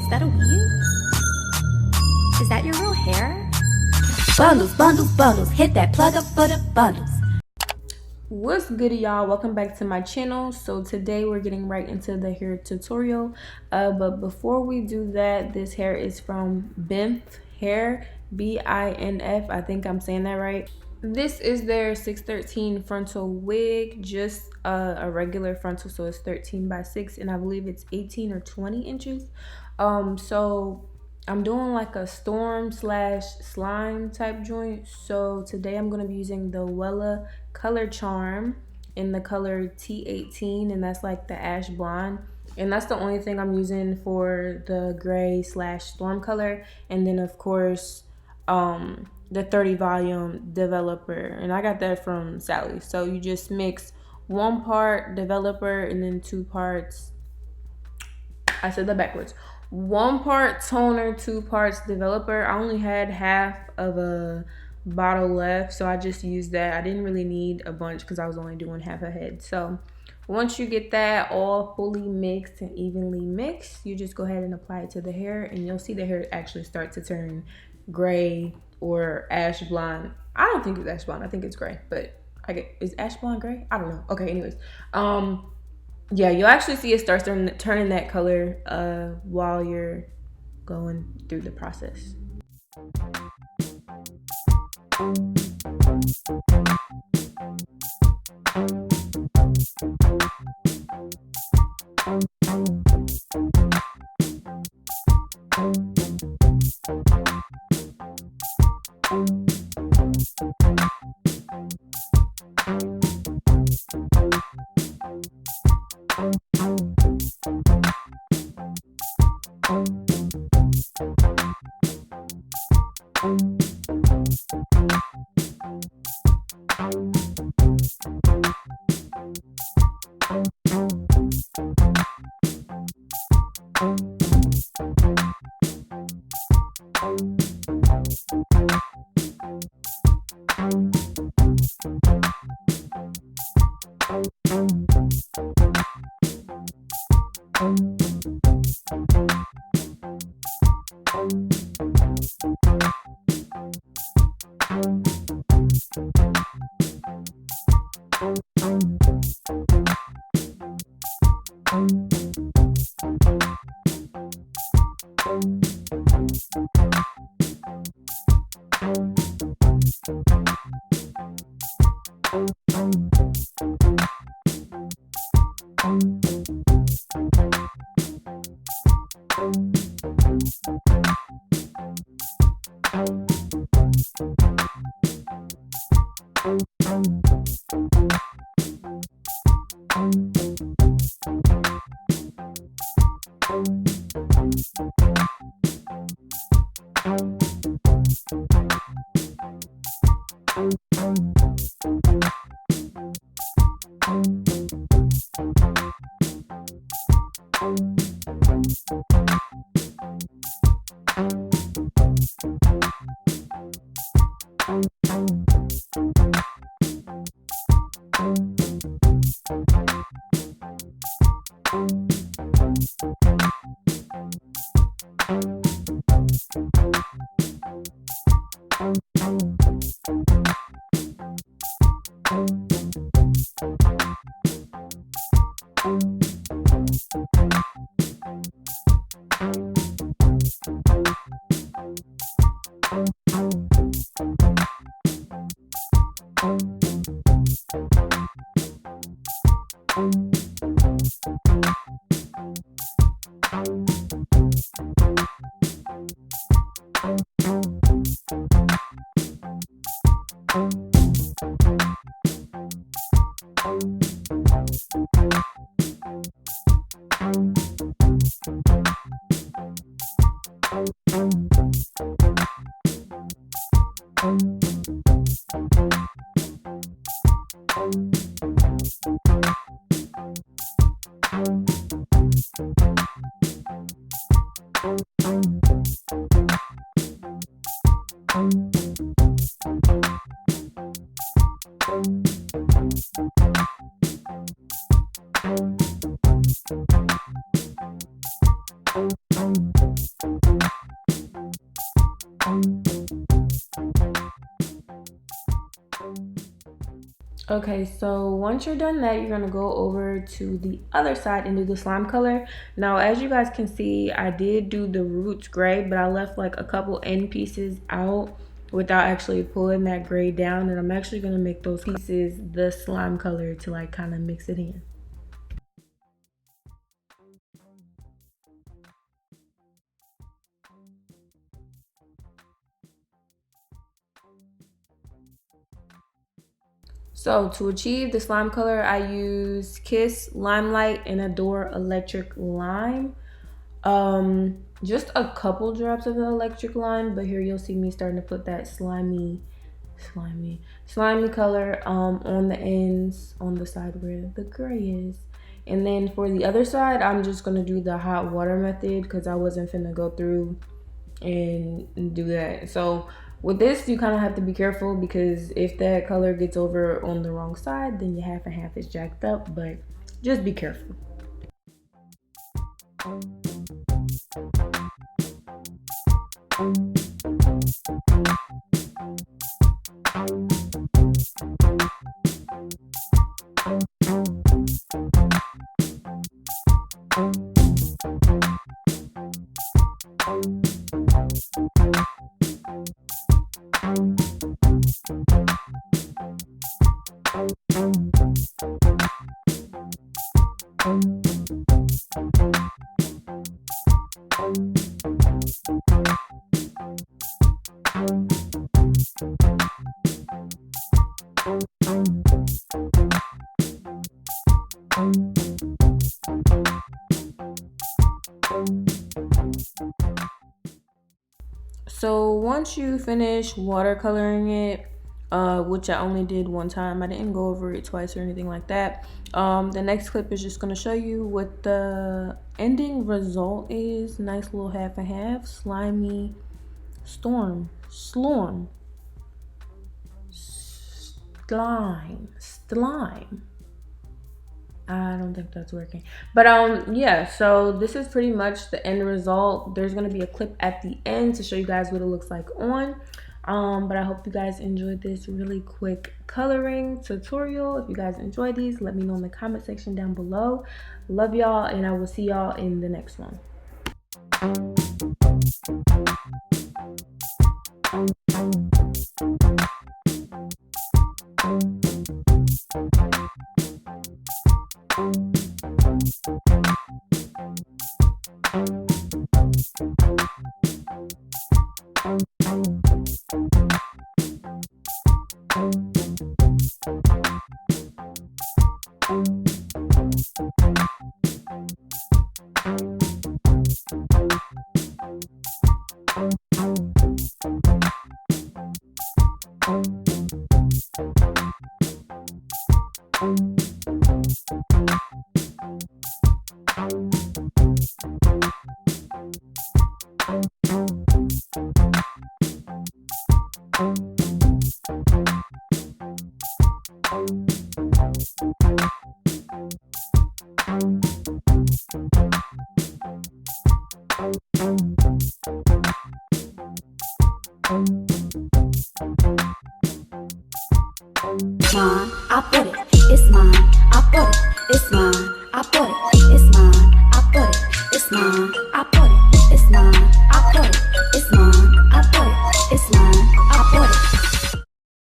Is that a weave? Is that your real hair? Bundles, bundles, bundles. Hit that plug up for the bundles. What's good, y'all? Welcome back to my channel. So today we're getting right into the hair tutorial. But before we do that, this hair is from Binf Hair, B-I-N-F. I think I'm saying that right. This is their 613 frontal wig, just a regular frontal, so it's 13 by 6, and I believe it's 18 or 20 inches. So I'm doing like a storm slash slime type joint. So today I'm gonna be using the Wella Color Charm in the color T18, and that's like the ash blonde. And that's the only thing I'm using for the gray slash storm color. And then of course, the 30 volume developer, and I got that from Sally. So you just mix 1 part developer and then 2 parts, I said that backwards, 1 part toner, 2 parts developer. I only had half of a bottle left, so I just used that. I didn't really need a bunch because I was only doing half a head. So once you get that all fully mixed and evenly mixed, you just go ahead and apply it to the hair, and you'll see the hair actually start to turn gray or ash blonde. I don't think it's ash blonde, I think it's gray, but is ash blonde gray? I don't know. Okay, anyways, yeah, you'll actually see it start turning that color while you're going through the process. Okay, so once you're done that, you're gonna go over to the other side and do the slime color. Now, as you guys can see, I did do the roots gray, but I left like a couple end pieces out without actually pulling that gray down. And I'm actually gonna make those pieces the slime color to like kind of mix it in. So to achieve the slime color, I use Kiss Limelight and Adore Electric Lime. Just a couple drops of the electric lime, but here you'll see me starting to put that slimy color on the ends, on the side where the gray is. And then for the other side, I'm just gonna do the hot water method because I wasn't finna go through and do that. So with this, you kind of have to be careful because if that color gets over on the wrong side, then your half and half is jacked up, but just be careful. So once you finish watercoloring it, which I only did one time, I didn't go over it twice or anything like that. The next clip is just gonna show you what the ending result is. Nice little half and half, slimy slime. I don't think that's working, but yeah, so this is pretty much the end result. There's gonna be a clip at the end to show you guys what it looks like on, but I hope you guys enjoyed this really quick coloring tutorial. If you guys enjoyed these, let me know in the comment section down below. Love y'all, and I will see y'all in the next one. Mine, I bought it, it's mine, I bought it, it's mine, I bought it, it's mine, I bought it, it's mine, I bought it, it's mine, I bought it.